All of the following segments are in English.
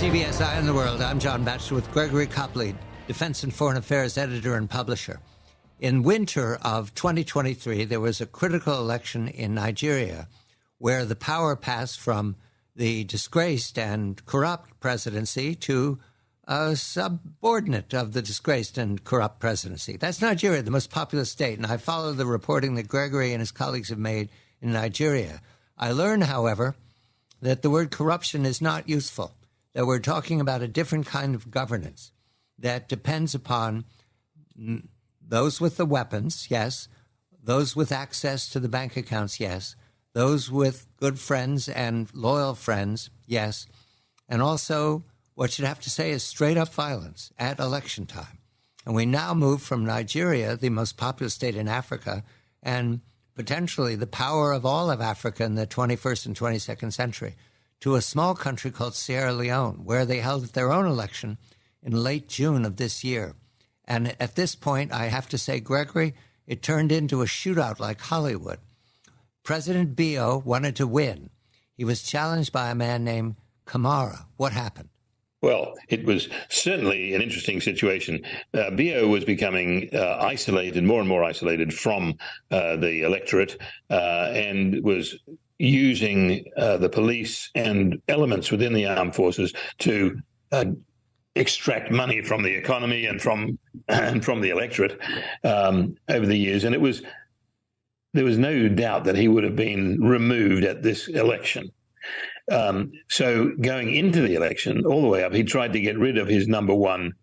CBS Eye on the World. I'm John Batchelor with Gregory Copley, Defense and Foreign Affairs editor and publisher. In winter of 2023, there was a critical election in Nigeria where the power passed from the disgraced and corrupt presidency to a subordinate of the disgraced and corrupt presidency. That's Nigeria, the most populous state, and I follow the reporting that Gregory and his colleagues have made in Nigeria. I learn, however, that the word corruption is not useful, that we're talking about a different kind of governance that depends upon those with the weapons, yes, those with access to the bank accounts, yes, those with good friends and loyal friends, yes, and also what you'd have to say is straight-up violence at election time. And we now move from Nigeria, the most populous state in Africa, and potentially the power of all of Africa in the 21st and 22nd century, to a small country called Sierra Leone, where they held their own election in late June of this year. And at this point, I have to say, Gregory, it turned into a shootout like Hollywood. President Bio wanted to win. He was challenged by a man named Kamara. What happened? Well, it was certainly an interesting situation. Bio was becoming isolated, more and more isolated from the electorate, and was using the police and elements within the armed forces to extract money from the economy and from the electorate over the years. And there was no doubt that he would have been removed at this election. So going into the election, all the way up, he tried to get rid of his number one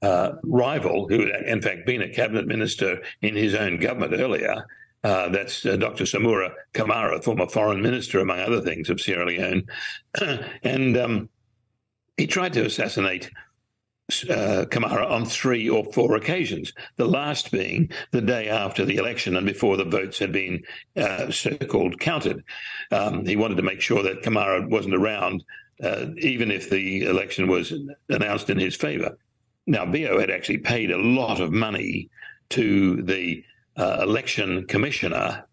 rival, who had in fact been a cabinet minister in his own government earlier. That's Dr. Samura Kamara, former foreign minister, among other things, of Sierra Leone. And he tried to assassinate Kamara on 3 or 4 occasions, the last being the day after the election and before the votes had been so-called counted. He wanted to make sure that Kamara wasn't around, even if the election was announced in his favor. Now, Bio had actually paid a lot of money to the election commissioner,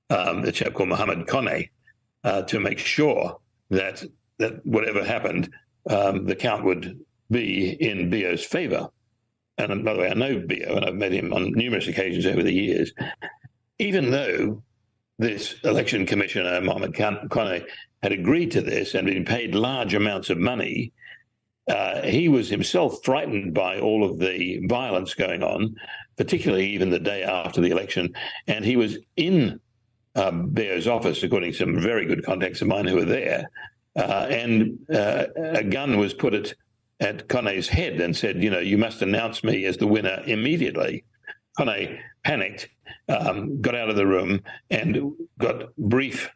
a chap called Mohammed Kone, to make sure that whatever happened, the count would be in Bio's favor. And by the way, I know Bio, and I've met him on numerous occasions over the years. Even though this election commissioner, Mohammed Kone, had agreed to this and been paid large amounts of money, he was himself frightened by all of the violence going on, particularly even the day after the election. And he was in Bio's office, according to some very good contacts of mine who were there, and a gun was put at Kone's head and said, you must announce me as the winner immediately. Kone panicked, got out of the room, and got brief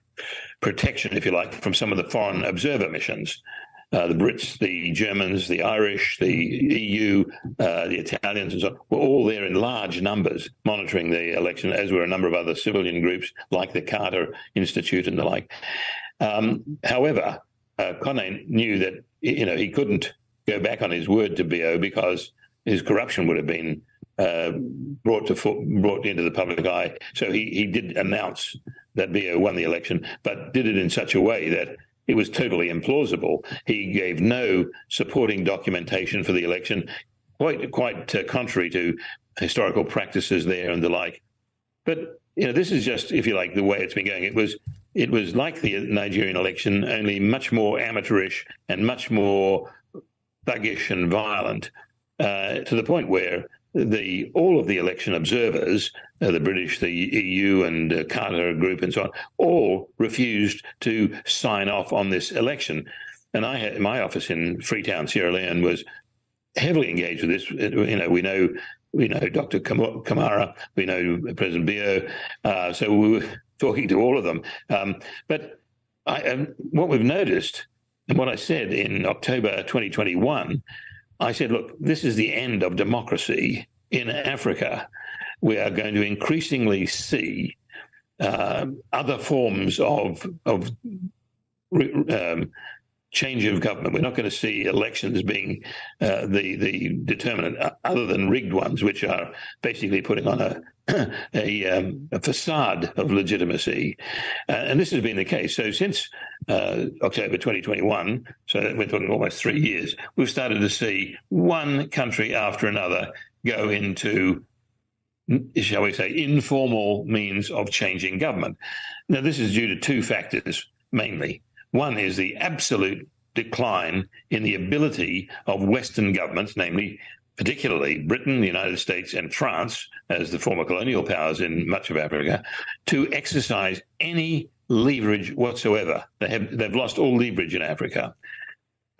protection, if you like, from some of the foreign observer missions. The Brits, the Germans, the Irish, the EU, the Italians, and so on, were all there in large numbers monitoring the election, as were a number of other civilian groups like the Carter Institute and the like. However, Kone knew that he couldn't go back on his word to Bio because his corruption would have been brought into the public eye. So he did announce that Bio won the election, but did it in such a way that it was totally implausible. He gave no supporting documentation for the election, quite contrary to historical practices there and the like. But this is just, if you like, the way it's been going. It was like the Nigerian election, only much more amateurish and much more thuggish and violent, to the point where all of the election observers, the British, the EU, and Carter Group, and so on, all refused to sign off on this election. And my office in Freetown, Sierra Leone, was heavily engaged with this. We know Dr. Kamara, we know President Bio, so we were talking to all of them. But what we've noticed, and what I said in October 2021, I said, look, this is the end of democracy in Africa. We are going to increasingly see other forms of change of government. We're not going to see elections being the determinant, other than rigged ones, which are basically putting on a facade of legitimacy. And this has been the case. So since October 2021, so we're talking almost 3 years, we've started to see one country after another go into, shall we say, informal means of changing government. Now, this is due to two factors mainly. One is the absolute decline in the ability of Western governments, namely particularly Britain, the United States, and France, as the former colonial powers in much of Africa, to exercise any leverage whatsoever. They've lost all leverage in Africa.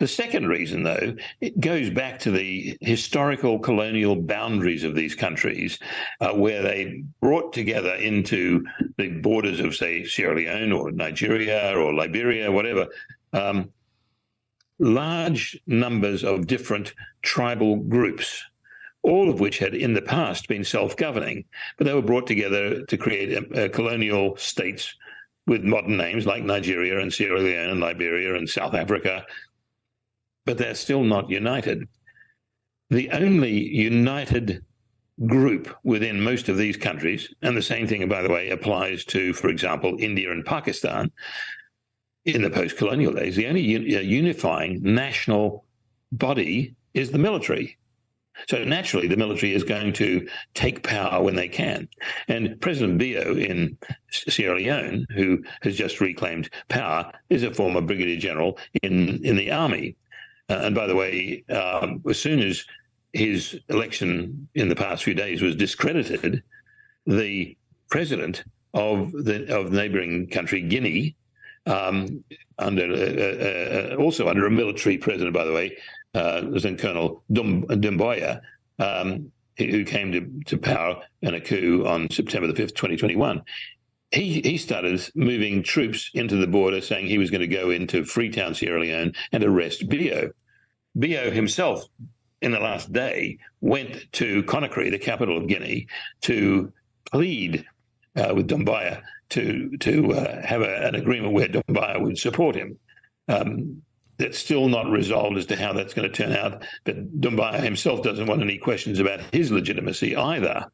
The second reason, though, it goes back to the historical colonial boundaries of these countries, where they brought together into the borders of, say, Sierra Leone or Nigeria or Liberia, whatever, large numbers of different tribal groups, all of which had in the past been self-governing, but they were brought together to create colonial states with modern names like Nigeria and Sierra Leone and Liberia and South Africa, but they're still not united. The only united group within most of these countries, and the same thing, by the way, applies to, for example, India and Pakistan in the post-colonial days, the only unifying national body is the military. So naturally, the military is going to take power when they can. And President Bio in Sierra Leone, who has just reclaimed power, is a former brigadier general in the army. And by the way, as soon as his election in the past few days was discredited, the president of the neighboring country, Guinea, also under a military president, by the way, Lieutenant Colonel Doumbouya, who came to power in a coup on September the 5th, 2021. He started moving troops into the border, saying he was going to go into Freetown, Sierra Leone, and arrest Bio. Bio himself, in the last day, went to Conakry, the capital of Guinea, to plead with Doumbouya to have an agreement where Doumbouya would support him. That's still not resolved as to how that's going to turn out, but Doumbouya himself doesn't want any questions about his legitimacy either.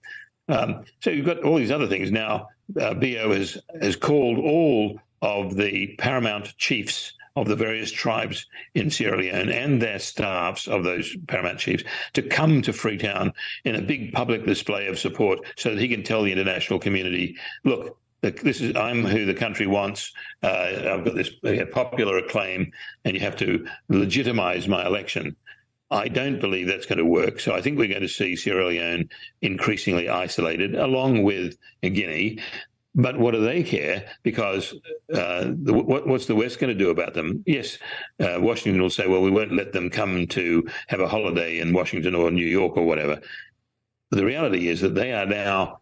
So you've got all these other things. Now, Bio has called all of the paramount chiefs of the various tribes in Sierra Leone and their staffs of those paramount chiefs to come to Freetown in a big public display of support so that he can tell the international community, look, I'm who the country wants. I've got this popular acclaim, and you have to legitimize my election. I don't believe that's going to work. So I think we're going to see Sierra Leone increasingly isolated, along with Guinea. But what do they care? Because what's the West going to do about them? Yes, Washington will say, well, we won't let them come to have a holiday in Washington or New York or whatever. But the reality is that they are now,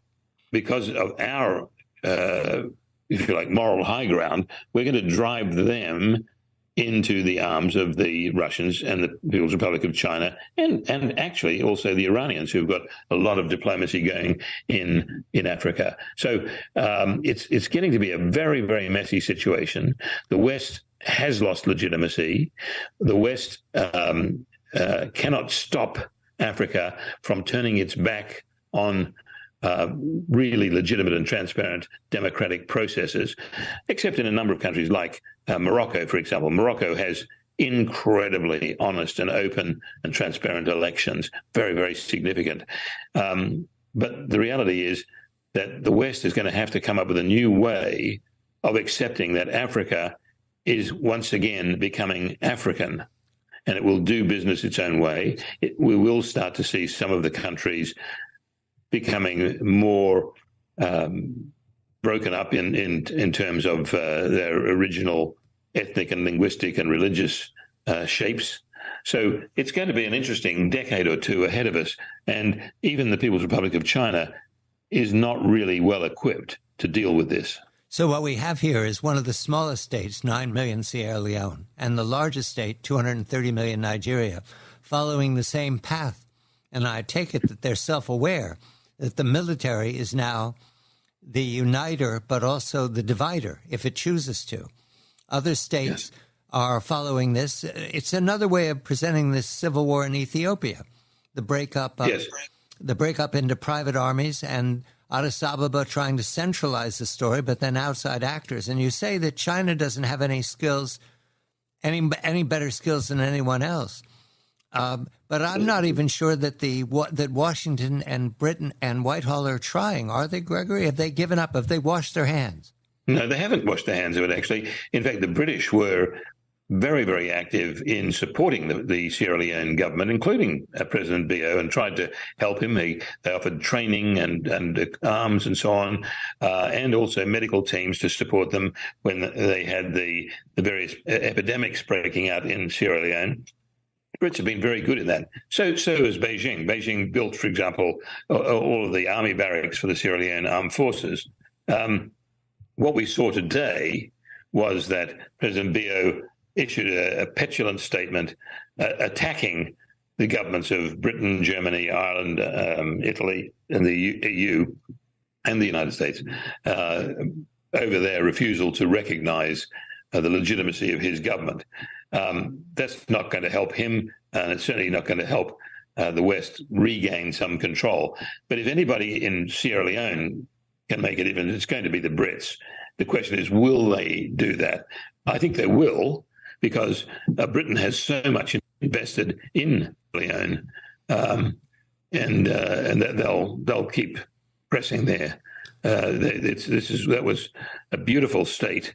because of our if you like, moral high ground, we're going to drive them into the arms of the Russians and the People's Republic of China, and actually also the Iranians, who've got a lot of diplomacy going in Africa. So it's getting to be a very, very messy situation. The West has lost legitimacy. The West cannot stop Africa from turning its back on really legitimate and transparent democratic processes, except in a number of countries like Morocco, for example. Morocco has incredibly honest and open and transparent elections, very, very significant. But the reality is that the West is going to have to come up with a new way of accepting that Africa is once again becoming African, and it will do business its own way. We will start to see some of the countries becoming more broken up in terms of their original ethnic and linguistic and religious shapes. So it's going to be an interesting decade or two ahead of us. And even the People's Republic of China is not really well equipped to deal with this. So what we have here is one of the smallest states, 9 million Sierra Leone, and the largest state, 230 million Nigeria, following the same path. And I take it that they're self-aware that the military is now the uniter, but also the divider, if it chooses to. Other states are following this. It's another way of presenting this civil war in Ethiopia, the breakup into private armies and Addis Ababa trying to centralize the story, but then outside actors. And you say that China doesn't have any skills, any better skills than anyone else. But I'm not even sure that that Washington and Britain and Whitehall are trying. Are they, Gregory? Have they given up? Have they washed their hands? No, they haven't washed their hands of it, actually. In fact, the British were very, very active in supporting the Sierra Leone government, including President Bio, and tried to help him. They offered training and arms and so on, and also medical teams to support them when they had the various epidemics breaking out in Sierra Leone. Brits have been very good at that. So has Beijing. Beijing built, for example, all of the army barracks for the Sierra Leone armed forces. What we saw today was that President Bio issued a petulant statement attacking the governments of Britain, Germany, Ireland, Italy, and the EU, and the United States over their refusal to recognize the legitimacy of his government. That's not going to help him, and it's certainly not going to help the West regain some control. But if anybody in Sierra Leone can make a difference, it's going to be the Brits. The question is, will they do that? I think they will, because Britain has so much invested in Leone, and they'll keep pressing there. That was a beautiful state,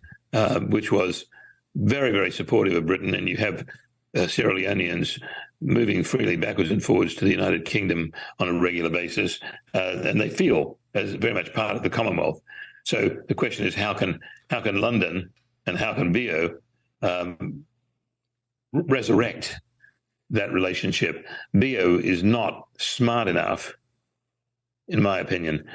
which was very, very supportive of Britain, and you have Sierra Leoneans moving freely backwards and forwards to the United Kingdom on a regular basis, and they feel as very much part of the Commonwealth. So the question is, how can London and how can Bio resurrect that relationship? Bio is not smart enough, in my opinion,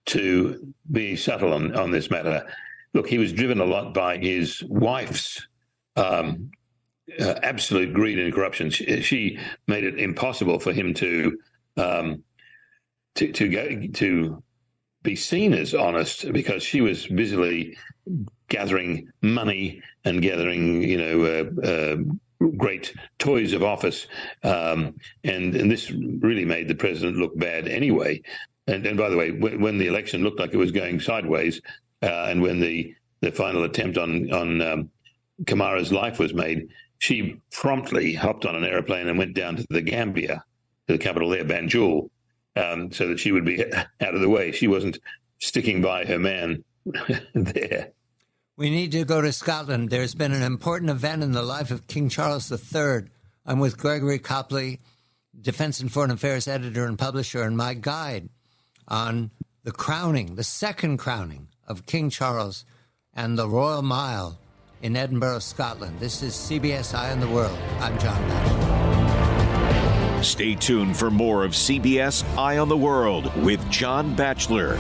to be subtle on this matter. Look, he was driven a lot by his wife's absolute greed and corruption. She made it impossible for him to be seen as honest, because she was busily gathering money and gathering, great toys of office, and this really made the president look bad anyway. And by the way, when the election looked like it was going sideways, and when the final attempt on Kamara's life was made, she promptly hopped on an airplane and went down to the Gambia, to the capital there, Banjul, so that she would be out of the way. She wasn't sticking by her man there. We need to go to Scotland. There's been an important event in the life of King Charles III. I'm with Gregory Copley, Defense and Foreign Affairs editor and publisher, and my guide on the crowning, the second crowning of King Charles and the Royal Mile in Edinburgh, Scotland. This is CBS Eye on the World. I'm John Batchelor. Stay tuned for more of CBS Eye on the World with John Batchelor.